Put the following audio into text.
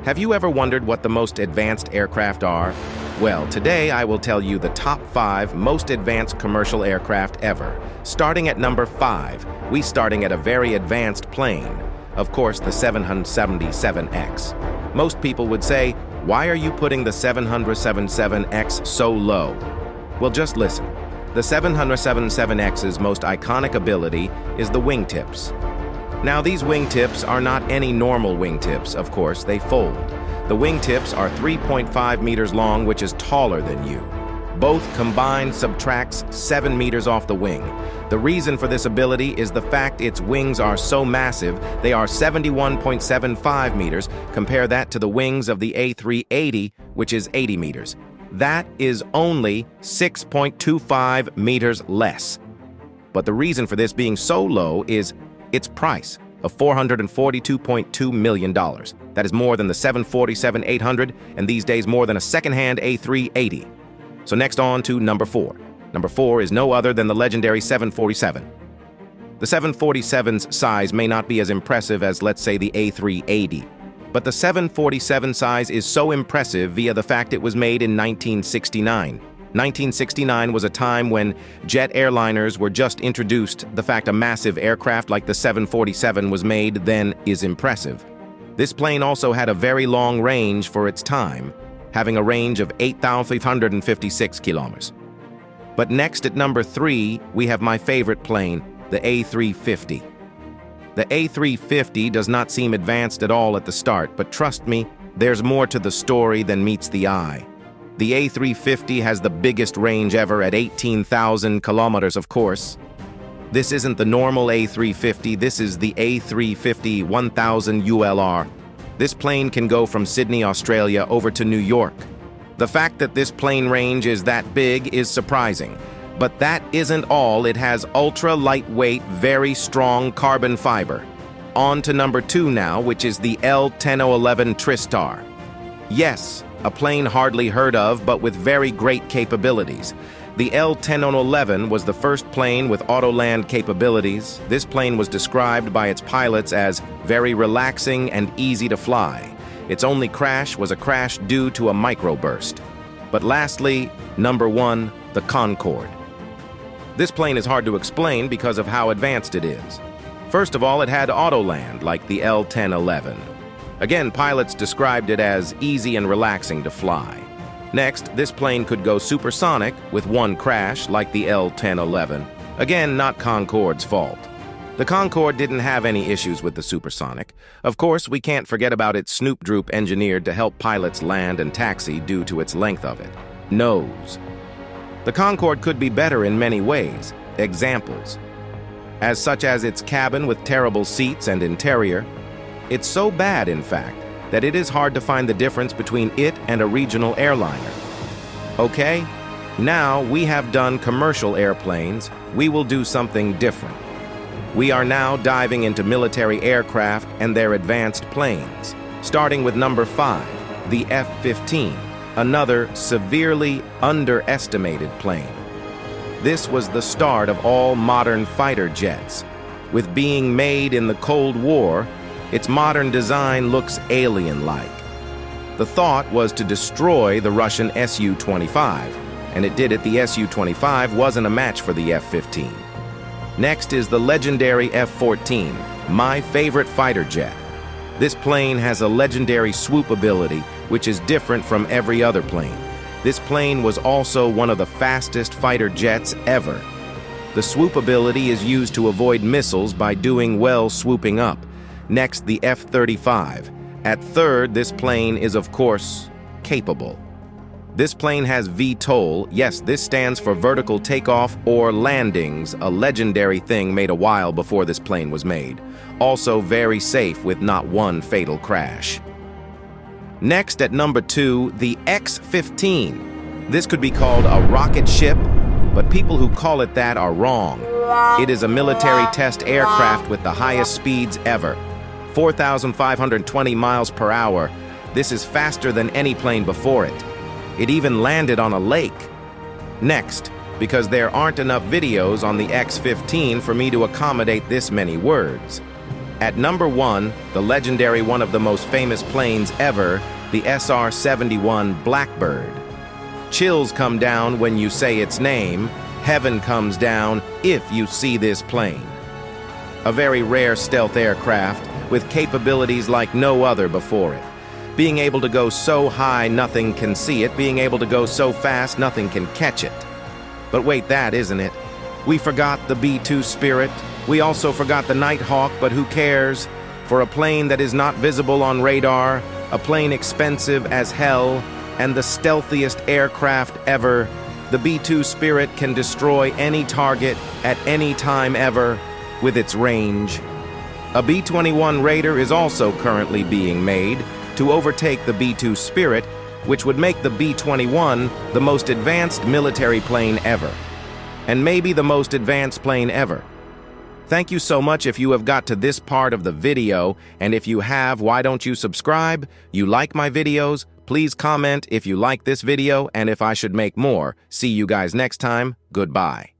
Have you ever wondered what the most advanced aircraft are? Well, today I will tell you the top 5 most advanced commercial aircraft ever. Starting at number 5, we starting at a very advanced plane. Of course, the 777X. Most people would say, why are you putting the 777X so low? Well, just listen. The 777X's most iconic ability is the wingtips. Now, these wingtips are not any normal wingtips, of course, they fold. The wingtips are 3.5 meters long, which is taller than you. Both combined subtracts 7 meters off the wing. The reason for this ability is the fact its wings are so massive, they are 71.75 meters. Compare that to the wings of the A380, which is 80 meters. That is only 6.25 meters less. But the reason for this being so low is its price of $442.2 million. That is more than the 747-800 and these days more than a second-hand A380. So next on to number 4. Number 4 is no other than the legendary 747. The 747's size may not be as impressive as, let's say, the A380, but the 747 size is so impressive via the fact it was made in 1969. 1969 was a time when jet airliners were just introduced. The fact a massive aircraft like the 747 was made then is impressive. This plane also had a very long range for its time, having a range of 8,556 kilometers. But next at number 3, we have my favorite plane, the A350. The A350 does not seem advanced at all at the start, but trust me, there's more to the story than meets the eye. The A350 has the biggest range ever at 18,000 kilometers, of course. This isn't the normal A350, this is the A350 1000 ULR. This plane can go from Sydney, Australia over to New York. The fact that this plane range is that big is surprising. But that isn't all, it has ultra-lightweight, very strong carbon fiber. On to number 2 now, which is the L-1011 Tristar. Yes, a plane hardly heard of, but with very great capabilities. The L-1011 was the first plane with auto-land capabilities. This plane was described by its pilots as very relaxing and easy to fly. Its only crash was a crash due to a microburst. But lastly, number 1, the Concorde. This plane is hard to explain because of how advanced it is. First of all, it had auto-land like the L-1011. Again, pilots described it as easy and relaxing to fly. Next, this plane could go supersonic with one crash like the L-1011. Again, not Concorde's fault. The Concorde didn't have any issues with the supersonic. Of course, we can't forget about its Snoop Droop engineered to help pilots land and taxi due to its length of it. Nose. The Concorde could be better in many ways. Examples. As such as its cabin with terrible seats and interior. It's so bad, in fact, that it is hard to find the difference between it and a regional airliner. Okay, now we have done commercial airplanes, we will do something different. We are now diving into military aircraft and their advanced planes, starting with number 5, the F-15, another severely underestimated plane. This was the start of all modern fighter jets. With being made in the Cold War, its modern design looks alien-like. The thought was to destroy the Russian Su-25, and it did it. The Su-25 wasn't a match for the F-15. Next is the legendary F-14, my favorite fighter jet. This plane has a legendary swoop ability, which is different from every other plane. This plane was also one of the fastest fighter jets ever. The swoop ability is used to avoid missiles by doing well swooping up. Next, the F-35. At third, this plane is, of course, capable. This plane has VTOL. Yes, this stands for vertical takeoff or landings, a legendary thing made a while before this plane was made. Also very safe with not one fatal crash. Next, at number 2, the X-15. This could be called a rocket ship, but people who call it that are wrong. It is a military test aircraft with the highest speeds ever. 4,520 miles per hour. This is faster than any plane before it. It even landed on a lake. Next, because there aren't enough videos on the X-15 for me to accommodate this many words. At number 1, the legendary one of the most famous planes ever, the SR-71 Blackbird. Chills come down when you say its name. Heaven comes down if you see this plane. A very rare stealth aircraft with capabilities like no other before it. Being able to go so high nothing can see it, being able to go so fast nothing can catch it. But wait, that isn't it. We forgot the B-2 Spirit. We also forgot the Nighthawk, but who cares? For a plane that is not visible on radar, a plane expensive as hell, and the stealthiest aircraft ever, the B-2 Spirit can destroy any target at any time ever with its range. A B-21 Raider is also currently being made to overtake the B-2 Spirit, which would make the B-21 the most advanced military plane ever. And maybe the most advanced plane ever. Thank you so much if you have got to this part of the video, and if you have, why don't you subscribe? You like my videos? Please comment if you like this video and if I should make more. See you guys next time. Goodbye.